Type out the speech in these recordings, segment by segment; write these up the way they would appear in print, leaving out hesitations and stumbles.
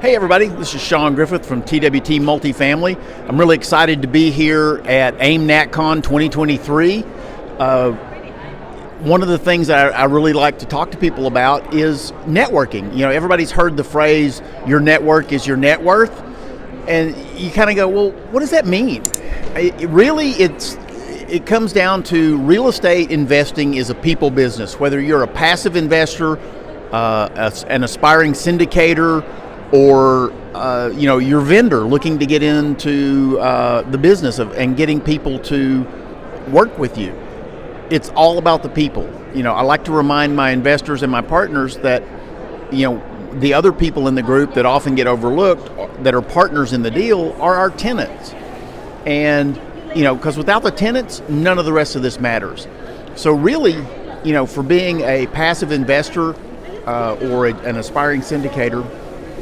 Hey everybody, this is Shawn Griffith from TWT Multifamily. I'm really excited to be here at AIMNATCON 2023. One of the things that I really like to talk to people about is networking. You know, everybody's heard the phrase, your network is your net worth. And you kind of go, well, what does that mean? It comes down to real estate investing is a people business. Whether you're a passive investor, an aspiring syndicator, or your vendor looking to get into the business and getting people to work with you. It's all about the people. You know, I like to remind my investors and my partners that, the other people in the group that often get overlooked that are partners in the deal are our tenants. And, because without the tenants, none of the rest of this matters. So really, for being a passive investor or an aspiring syndicator,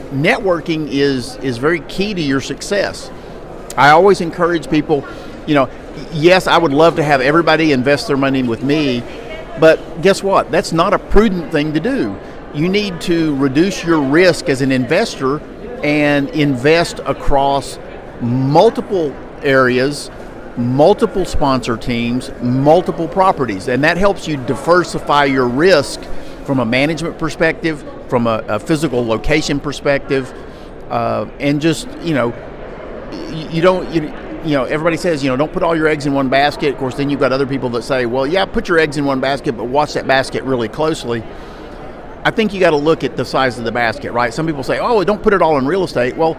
networking is very key to your success. I always encourage people, yes, I would love to have everybody invest their money with me, but guess what? That's not a prudent thing to do. You need to reduce your risk as an investor and invest across multiple areas, multiple sponsor teams, multiple properties, and that helps you diversify your risk from a management perspective, from a physical location perspective, and just, everybody says, don't put all your eggs in one basket. Of course, then you've got other people that say, well, yeah, put your eggs in one basket, but watch that basket really closely. I think you got to look at the size of the basket, right? Some people say, oh, don't put it all in real estate. Well,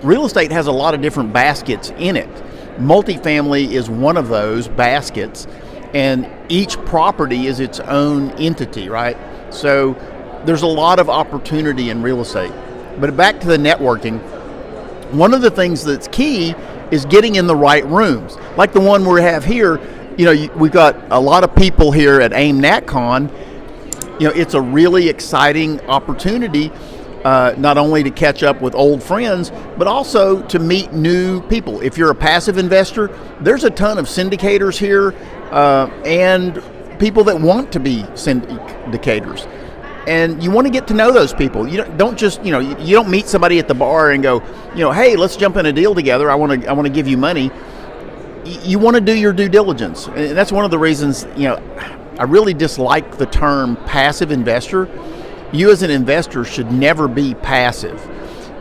real estate has a lot of different baskets in it. Multifamily is one of those baskets, and each property is its own entity, right? So there's a lot of opportunity in real estate. But back to the networking, one of the things that's key is getting in the right rooms. Like the one we have here, we've got a lot of people here at AIMNATCON. It's a really exciting opportunity, not only to catch up with old friends, but also to meet new people. If you're a passive investor, there's a ton of syndicators here and people that want to be syndicators. And you want to get to know those people. You don't just, you don't meet somebody at the bar and go, hey, let's jump in a deal together. I want to give you money. You want to do your due diligence. And that's one of the reasons, I really dislike the term passive investor. You as an investor should never be passive.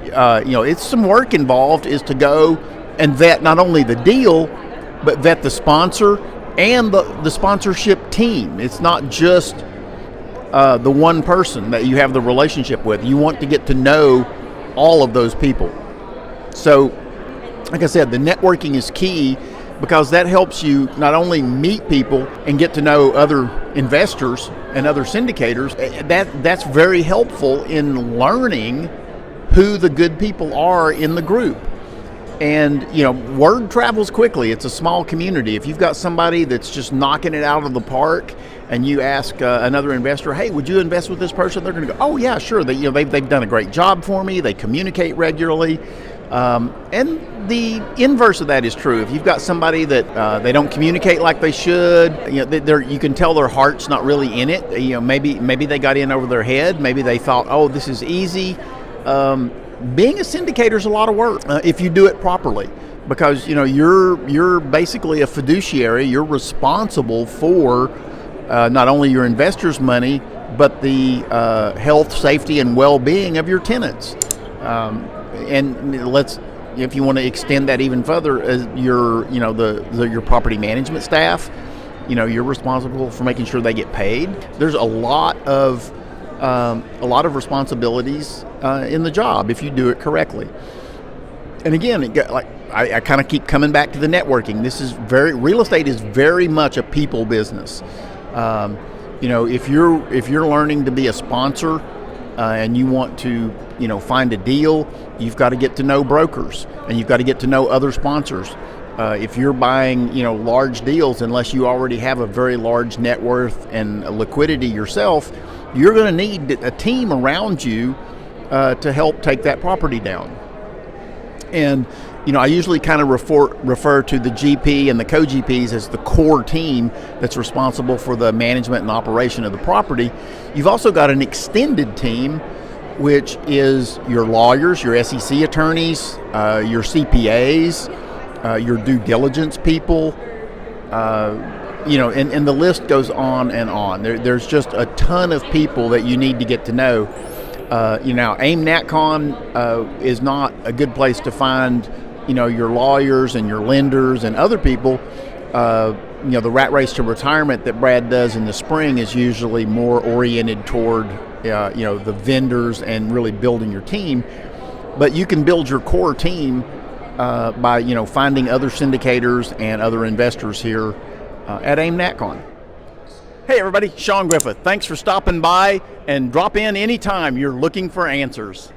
It's some work involved is to go and vet not only the deal, but vet the sponsor and the sponsorship team. It's not just the one person that you have the relationship with. You want to get to know all of those people. So, like I said, the networking is key because that helps you not only meet people and get to know other investors and other syndicators. That's very helpful in learning who the good people are in the group. And, word travels quickly. It's a small community. If you've got somebody that's just knocking it out of the park and you ask another investor, hey, would you invest with this person? They're going to go, oh, yeah, sure. They've done a great job for me. They communicate regularly. And the inverse of that is true. If you've got somebody that they don't communicate like they should, you can tell their heart's not really in it. Maybe they got in over their head. Maybe they thought, oh, this is easy. Being a syndicator is a lot of work if you do it properly, because you're basically a fiduciary. You're responsible for not only your investors' money, but the health, safety, and well-being of your tenants. And if you want to extend that even further, your property management staff, you're responsible for making sure they get paid. There's a lot of responsibilities in the job if you do it correctly. And again, I kind of keep coming back to the networking. Real estate is very much a people business. If you're learning to be a sponsor and you want to find a deal, you've got to get to know brokers and you've got to get to know other sponsors. If you're buying large deals, unless you already have a very large net worth and liquidity yourself, you're going to need a team around you to help take that property down. And I usually kind of refer to the GP and the co-GPs as the core team that's responsible for the management and operation of the property. You've also got an extended team which is your lawyers, your SEC attorneys, your CPAs, your due diligence people, and the list goes on and on. There's just a ton of people that you need to get to know. AIMNATCON is not a good place to find, your lawyers and your lenders and other people. The rat race to retirement that Brad does in the spring is usually more oriented toward, the vendors and really building your team. But you can build your core team by, finding other syndicators and other investors here at AIMNATCON. Hey everybody, Shawn Griffith. Thanks for stopping by, and drop in anytime you're looking for answers.